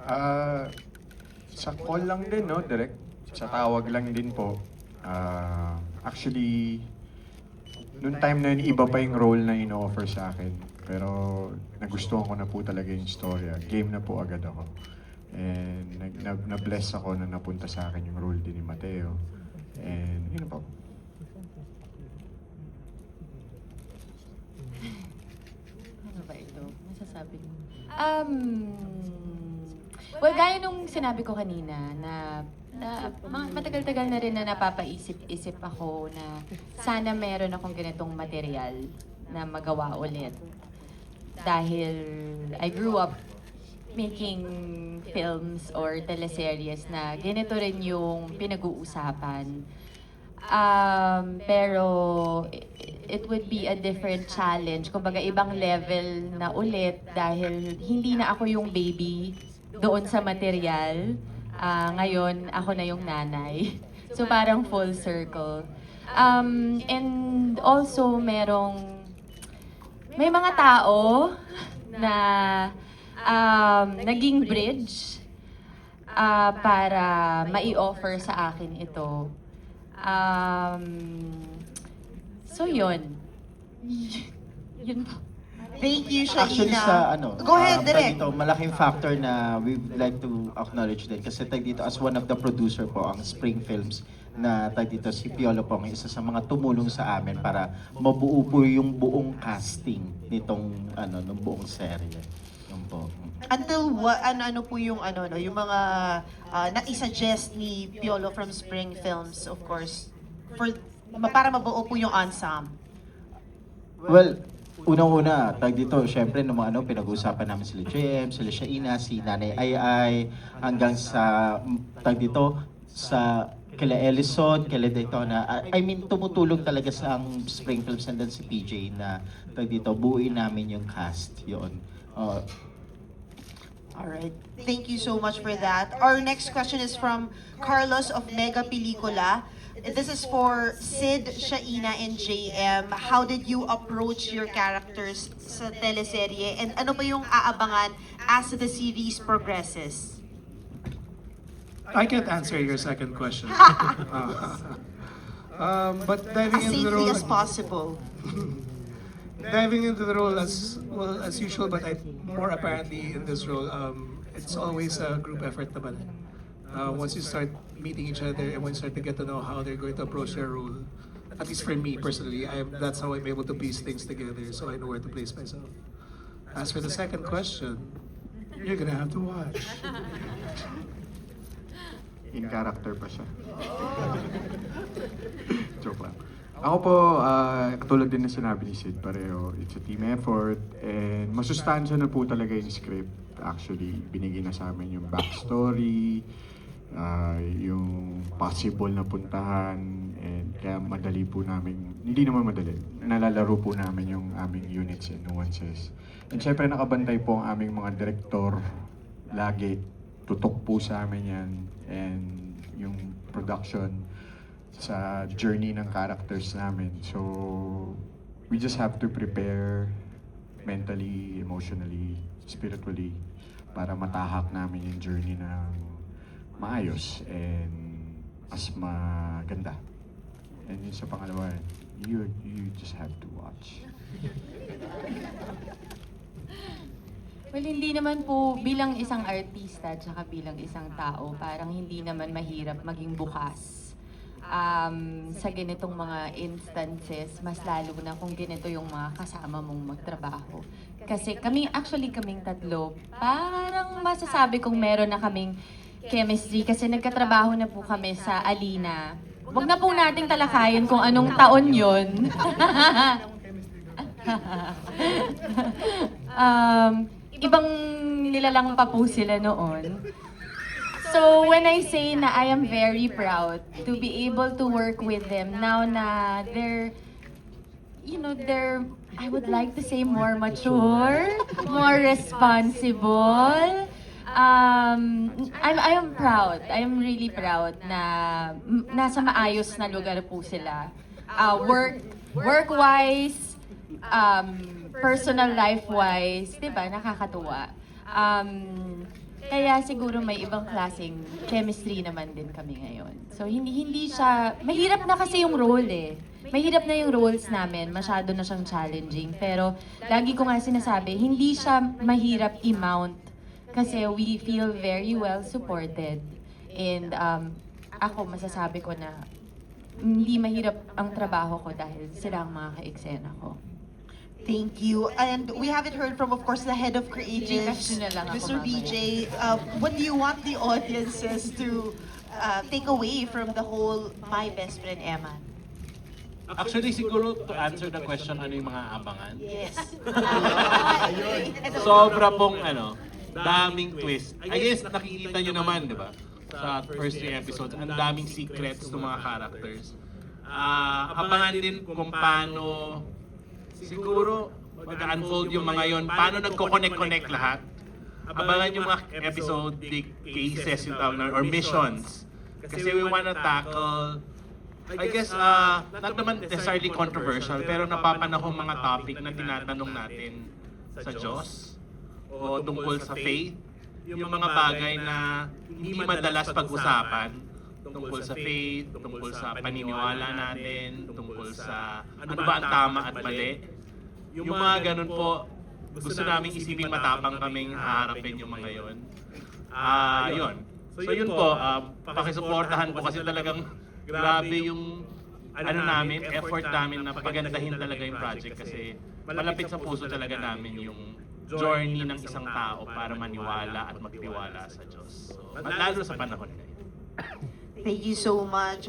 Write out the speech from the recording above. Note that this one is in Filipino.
Ah, sa call lang din, no, direct. Sa tawag lang din po. Actually, noong time na yun, iba pa yung role na ino-offer sa akin. Pero nagustuhan ko na po talaga yung storya. Game na po agad ako. And na-bless ako na napunta sa akin yung role din ni Mateo. And yun po. Ano ba ito? Masasabi mo? Well, gaya nung sinabi ko kanina na matagal-tagal na rin na napapaisip-isip ako na sana meron akong ganitong material na magawa ulit. Dahil I grew up making films or teleseries na ganito rin yung pinag-uusapan. Pero it would be a different challenge. Kumbaga, ibang level na ulit dahil hindi na ako yung baby doon sa material. Ngayon, ako na yung nanay. So, parang full circle. And also, may mga tao na naging bridge para mai-offer sa akin ito. So yun. Yun po. Thank you, Shaina. Actually sa Go ahead, tag direct. dito, malaking factor na we'd like to acknowledge din kasi tag dito as one of the producer po ang Spring Films na tag dito si Piolo po ang isa sa mga tumulong sa amin para mabuo po yung buong casting nitong ng buong serye. Yun po. Until ano po yung yung mga na-suggest ni Piolo from Spring Films, of course, para mabuo po yung ensemble. Well, unang-una, tag dito, syempre nung mga pinag-uusapan namin sila JM, sila Shaina, si Nanay Ai, hanggang sa tag dito sa kila Ellison, kila Daytona. I mean, tumutulong talaga sa ang Spring Films and then si PJ na tag dito, buuin namin yung cast yun. Alright, thank you so much for that. Our next question is from Carlos of Mega Pelikula. This is for Sid, Shaina, and JM. How did you approach your characters sa teleserye? And ano ba yung aabangan as the series progresses? I can't answer your second question. But As safely as possible. diving into the role as well as usual, but more apparently in this role, it's always a group effort naman. Once you start meeting each other and once you start to get to know how they're going to approach their role, at least for me personally, that's how I'm able to piece things together so I know where to place myself. As for the second question, you're gonna have to watch. In character pa siya. Joke lang. Ako po, katulad din na sinabi ni Sid, pareho, it's a team effort, and masustansya na po talaga yung script. Actually, binigay na sa amin yung backstory, yung possible na puntahan, and kaya madali po namin, hindi naman madali, nalalaro po namin yung aming units and nuances. And syempre nakabantay po ang aming mga direktor, lagi, tutok po sa amin yan, and yung production, sa journey ng characters namin. So, we just have to prepare mentally, emotionally, spiritually para matahak namin yung journey ng maayos and mas maganda. And yun sa pangalawa, you just have to watch. Well, hindi naman po bilang isang artista at saka bilang isang tao, parang hindi naman mahirap maging bukas sa ganitong mga instances, mas lalo na kung ganito yung mga kasama mong magtrabaho. Kasi kaming tatlo, parang masasabi kong meron na kaming chemistry kasi nagkatrabaho na po kami sa Alina. Huwag na po nating talakayin kung anong taon yun. Ibang nilalang pa po sila noon. So when I say na I am very proud to be able to work with them now na they're, I would like to say more mature, more responsible. I am proud. I am really proud na nasa maayos na lugar po sila. Work-wise, personal life-wise, di ba, nakakatuwa. Kaya siguro may ibang klaseng chemistry naman din kami ngayon. So hindi siya, mahirap na kasi yung role eh. Mahirap na yung roles namin, masyado na siyang challenging. Pero lagi ko nga sinasabi, hindi siya mahirap i-mount kasi we feel very well supported. And ako masasabi ko na hindi mahirap ang trabaho ko dahil sila ang mga ka-eksena ko. Thank you. And we haven't heard from, of course, the head of creatives, Gcash na lang ako Mr. mamaya. BJ. What do you want the audiences to take away from the whole My Best Friend Emma? Actually, siguro to answer the question, ano yung mga abangan? Yes. Sobra pong daming twist. I guess nakikita nyo naman, di ba? Sa first 3 episodes, ang daming secrets ng mga characters. Abangan din kung paano siguro mag-unfold yung mga yon, paano nagko-connect-connect lahat. Abangan yung mga episodic cases yung tawag na, or missions. Kasi we wanna tackle, I guess, not naman necessarily controversial, pero napapanahong mga topic na tinatanong natin sa Diyos o tungkol sa faith. Yung mga bagay na hindi madalas pag-usapan tungkol sa faith, tungkol sa paniniwala natin, tungkol sa ano ba ang tama at mali. Yung mga ganun po, gusto namin isipin matapang kaming haharapin yung mga yon. Yun. So yun po, pakisuportahan po kasi talagang grabe yung namin, effort namin na pagandahin talaga yung project kasi malapit sa puso talaga namin yung journey ng isang tao para maniwala at magtiwala sa Diyos. So, lalo sa panahon ngayon. Thank you so much.